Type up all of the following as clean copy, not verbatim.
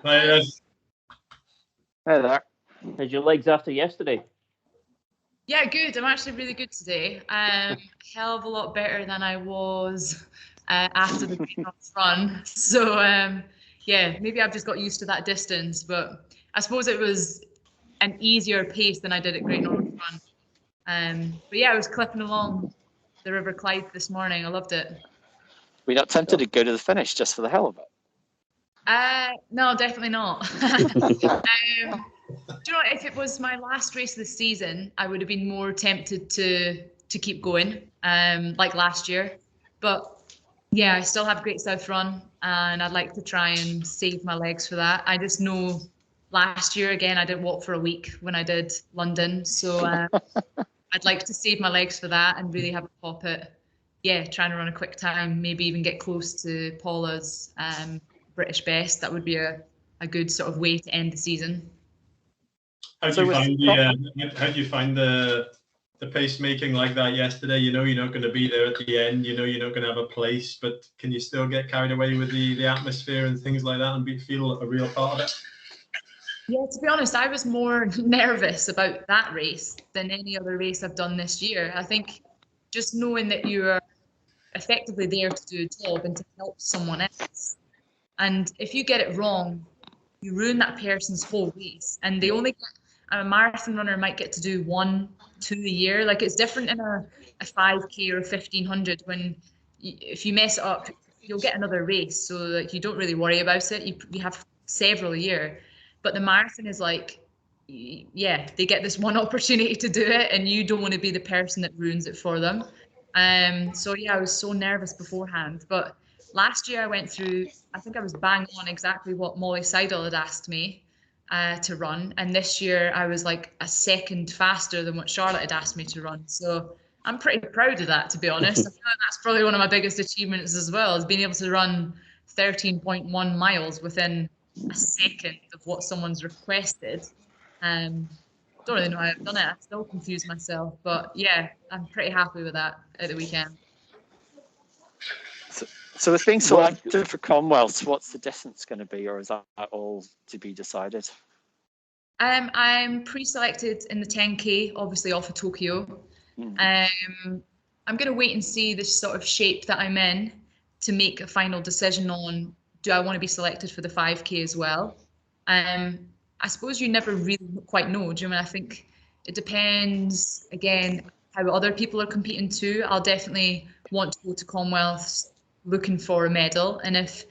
Yes. Hey there. How's your legs after yesterday? Yeah, good. I'm actually really good today. Hell of a lot better than I was after the Greenhouse run. So yeah, maybe I've just got used to that distance, but I suppose it was an easier pace than I did at Great North Run. But yeah, I was clipping along the River Clyde this morning. I loved it. Were you not tempted to go to the finish just for the hell of it? No, definitely not. Do you know what? If it was my last race of the season, I would have been more tempted to keep going, like last year. But yeah, I still have Great South Run, and I'd like to try and save my legs for that. I just know last year again, I didn't walk for a week when I did London, so I'd like to save my legs for that and really have a pop at, yeah, trying to run a quick time, maybe even get close to Paula's British best. That would be a good sort of way to end the season. How do you find the pacemaking like that yesterday? You know you're not going to be there at the end. You know you're not going to have a place, but can you still get carried away with the atmosphere and things like that and feel a real part of it? Yeah, to be honest, I was more nervous about that race than any other race I've done this year. I think just knowing that you're effectively there to do a job and to help someone else. And if you get it wrong, you ruin that person's whole race. And they only get, a marathon runner might get to do 1, 2 a year. Like it's different in a 5K or a 1500 when if you mess it up, you'll get another race. So like you don't really worry about it. You have several a year. But the marathon is like, yeah, they get this one opportunity to do it and you don't want to be the person that ruins it for them. So yeah, I was so nervous beforehand. But last year I went through, I think I was bang on exactly what Molly Seidel had asked me to run. And this year I was like a second faster than what Charlotte had asked me to run. So I'm pretty proud of that, to be honest. I feel like that's probably one of my biggest achievements as well, is being able to run 13.1 miles within a second of what someone's requested. Don't really know how I've done it. I still confuse myself, but yeah, I'm pretty happy with that at the weekend. So with being selected for Commonwealth, what's the distance going to be, or is that all to be decided? I'm pre-selected in the 10K, obviously off of Tokyo. I'm going to wait and see the sort of shape that I'm in to make a final decision on, do I want to be selected for the 5K as well? I suppose you never really quite know. Do you know? I think it depends, again, how other people are competing too. I'll definitely want to go to Commonwealth looking for a medal. And if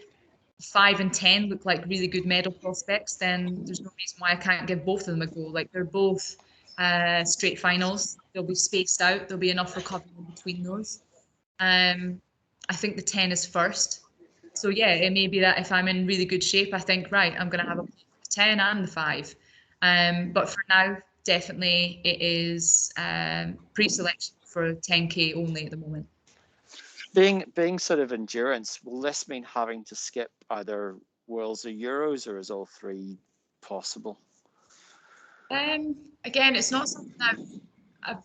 5 and 10 look like really good medal prospects, then there's no reason why I can't give both of them a go. Like they're both straight finals. They'll be spaced out. There'll be enough recovery in between those. I think the 10 is first. So yeah, it may be that if I'm in really good shape, I think, right, I'm going to have a 10 and the 5. But for now, definitely it is pre-selection for 10K only at the moment. Being sort of endurance, will this mean having to skip either Worlds or Euros, or is all three possible? Again, it's not something I've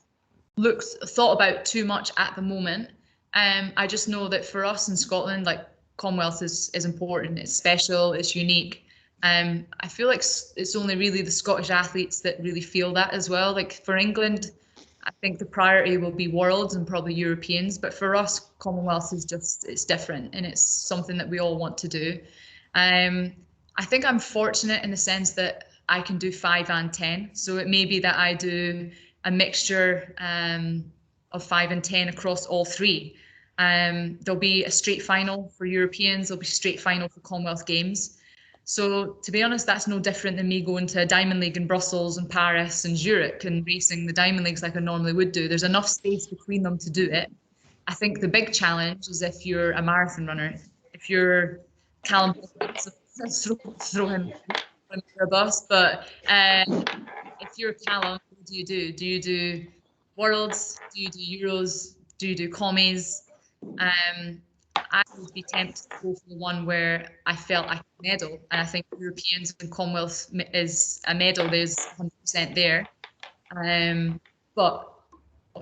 thought about too much at the moment. I just know that for us in Scotland, like Commonwealth is important. It's special. It's unique. I feel like it's only really the Scottish athletes that really feel that as well. Like for England, I think the priority will be Worlds and probably Europeans. But for us, Commonwealth is it's different and it's something that we all want to do. I think I'm fortunate in the sense that I can do 5 and 10. So it may be that I do a mixture of 5 and 10 across all three. There'll be a straight final for Europeans. There'll be a straight final for Commonwealth Games. So to be honest, that's no different than me going to a Diamond League in Brussels and Paris and Zurich and racing the Diamond Leagues like I normally would do. There's enough space between them to do it. I think the big challenge is if you're a marathon runner. If you're Callum, throw him under a bus, but if you're Callum, what do you do? Do you do Worlds? Do you do Euros? Do you do Commies? I would be tempted to go for the one where I felt I could medal. And I think Europeans and Commonwealth is a medal. There's 100% there. But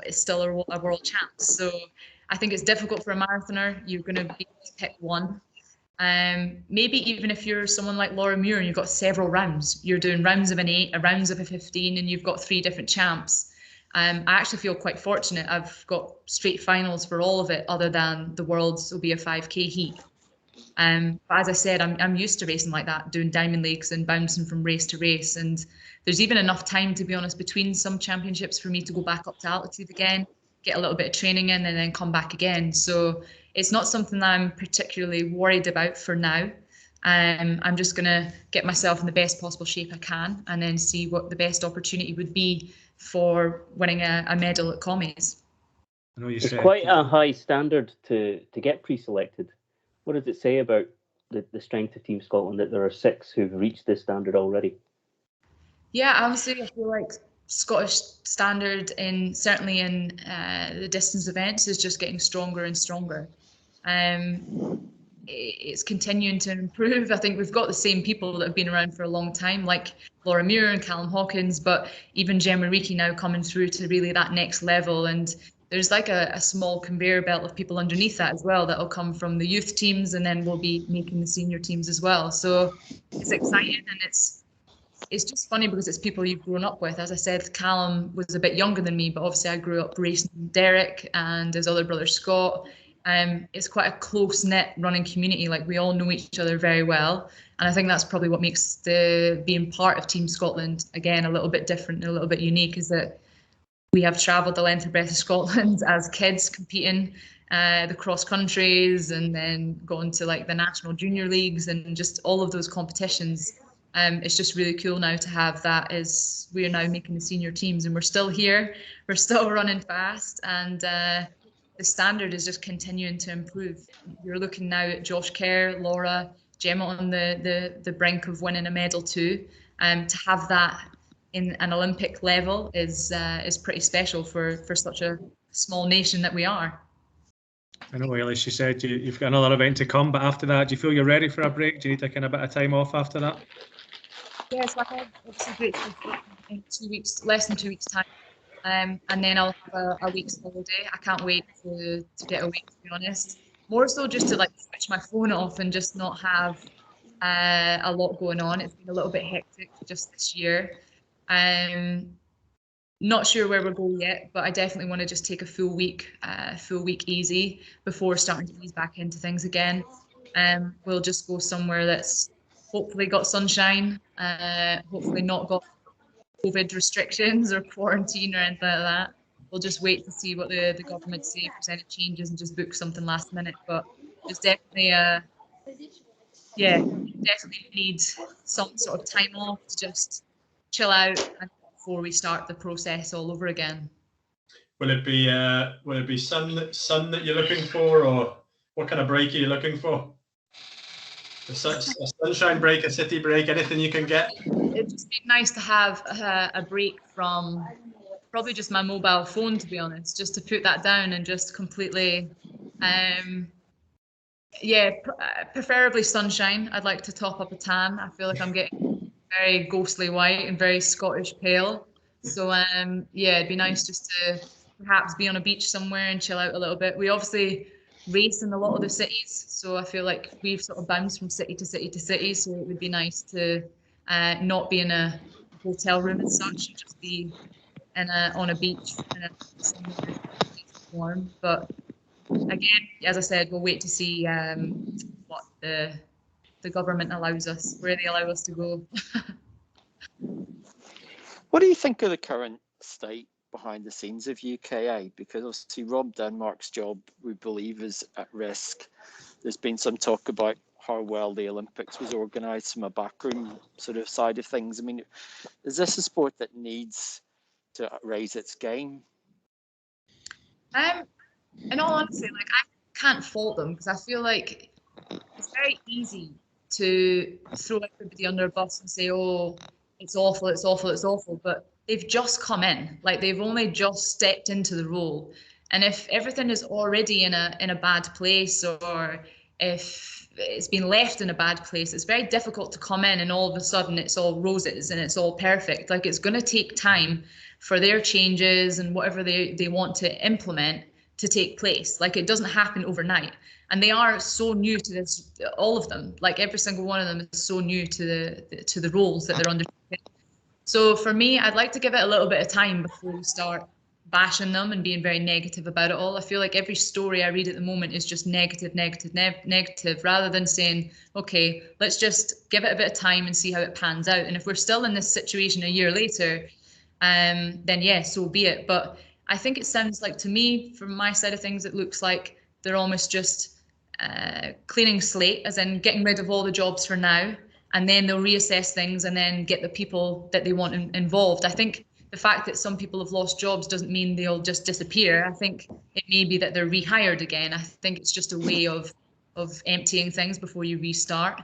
it's still a world champ. So I think it's difficult for a marathoner. You're going to be able to pick one. Maybe even if you're someone like Laura Muir and you've got several rounds, you're doing rounds of an 8, a rounds of a 15, and you've got 3 different champs. I actually feel quite fortunate. I've got straight finals for all of it, other than the Worlds will be a 5K heat. But as I said, I'm used to racing like that, doing diamond leagues and bouncing from race to race. And there's even enough time, to be honest, between some championships for me to go back up to altitude again, get a little bit of training in, and then come back again. So it's not something that I'm particularly worried about for now. I'm just going to get myself in the best possible shape I can, and then see what the best opportunity would be for winning a medal at Commies. I know it's quite a high standard to get pre-selected. What does it say about the strength of Team Scotland that there are 6 who've reached this standard already? Yeah, honestly, I feel like Scottish standard certainly in the distance events is just getting stronger and stronger. It's continuing to improve. I think we've got the same people that have been around for a long time, like Laura Muir and Callum Hawkins, but even Gemma Reekie now coming through to really that next level. And there's like a small conveyor belt of people underneath that as well that will come from the youth teams, and then we'll be making the senior teams as well. So it's exciting, and it's just funny because it's people you've grown up with. As I said, Callum was a bit younger than me, but obviously I grew up racing Derek and his other brother Scott. It's quite a close-knit running community. Like, we all know each other very well, and I think that's probably what makes being part of Team Scotland again a little bit different and a little bit unique, is that we have travelled the length and breadth of Scotland as kids, competing the cross countries, and then going to like the national junior leagues and just all of those competitions. It's just really cool now to have that, as we are now making the senior teams, and we're still here, we're still running fast, and the standard is just continuing to improve. You're looking now at Josh Kerr, Laura, Gemma on the brink of winning a medal too. To have that in an Olympic level is pretty special for such a small nation that we are. I know, Eilish, you said you've got another event to come, but after that, do you feel you're ready for a break? Do you need a kind of bit of time off after that? Yes, like I'm obviously grateful in 2 weeks, less than 2 weeks time. And then I'll have a week's holiday. I can't wait to get away, to be honest. More so just to like switch my phone off and just not have a lot going on. It's been a little bit hectic just this year. Not sure where we'll go yet, but I definitely want to just take a full week easy before starting to ease back into things again. We'll just go somewhere that's hopefully got sunshine, hopefully not got COVID restrictions or quarantine or anything like that. We'll just wait to see what the government say, if there's any changes, and just book something last minute. But there's definitely definitely need some sort of time off to just chill out and before we start the process all over again. Will it be sun that you're looking for, or what kind of break are you looking for? A sunshine break, a city break, anything you can get? It'd just be nice to have a break from probably just my mobile phone, to be honest, just to put that down and just completely, preferably sunshine. I'd like to top up a tan. I feel like I'm getting very ghostly white and very Scottish pale. So it'd be nice just to perhaps be on a beach somewhere and chill out a little bit. We obviously race in a lot of the cities, so I feel like we've sort of bounced from city to city to city, so it would be nice to not be in a hotel room as such, and just be on a beach in somewhere warm. But again, as I said, we'll wait to see what the government allows us, where they allow us to go. What do you think of the current state behind the scenes of UKA? Because obviously Rob Denmark's job, we believe, is at risk. There's been some talk about how well the Olympics was organised from a backroom sort of side of things. I mean, is this a sport that needs to raise its game? In all honesty, like, I can't fault them, because I feel like it's very easy to throw everybody under a bus and say, oh, it's awful, it's awful, it's awful. But they've just come in, like, they've only just stepped into the role. And if everything is already in a bad place, or if it's been left in a bad place, it's very difficult to come in and all of a sudden it's all roses and it's all perfect. Like, it's going to take time for their changes and whatever they want to implement to take place. Like, it doesn't happen overnight. And they are so new to this, all of them, like every single one of them is so new to the roles that they're undertaking. So for me, I'd like to give it a little bit of time before we start bashing them and being very negative about it all. I feel like every story I read at the moment is just negative, rather than saying, okay, let's just give it a bit of time and see how it pans out. And if we're still in this situation a year later, then yeah, so be it. But I think it sounds like, to me, from my side of things, it looks like they're almost just cleaning slate, as in getting rid of all the jobs for now, and then they'll reassess things and then get the people that they want involved. I think the fact that some people have lost jobs doesn't mean they'll just disappear. I think it may be that they're rehired again. I think it's just a way of emptying things before you restart.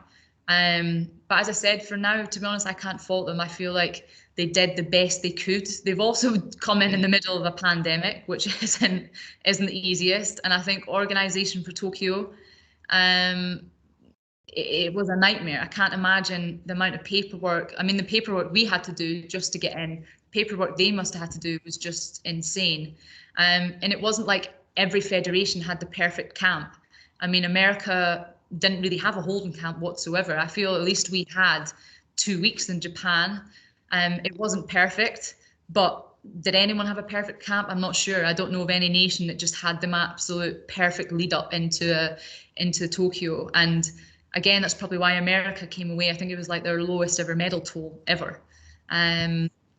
But as I said, for now, to be honest, I can't fault them. I feel like they did the best they could. They've also come in the middle of a pandemic, which isn't the easiest. And I think organisation for Tokyo, it was a nightmare. I can't imagine the amount of paperwork. I mean, the paperwork we had to do just to get in, paperwork they must have had to do was just insane. And it wasn't like every federation had the perfect camp. I mean, America didn't really have a holding camp whatsoever. I feel at least we had 2 weeks in Japan. It wasn't perfect, but did anyone have a perfect camp? I'm not sure. I don't know of any nation that just had the absolute perfect lead up into Tokyo. And again, that's probably why America came away. I think it was like their lowest ever medal toll ever.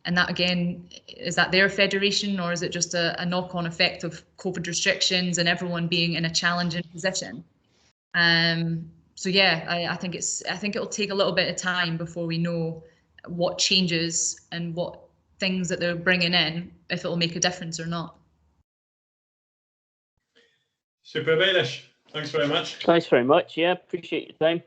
And that, again, is that their federation, or is it just a knock-on effect of COVID restrictions and everyone being in a challenging position? So yeah, I think it'll take a little bit of time before we know what changes and what things that they're bringing in, if it'll make a difference or not. Super, Eilish. Thanks very much. Thanks very much. Yeah, appreciate your time.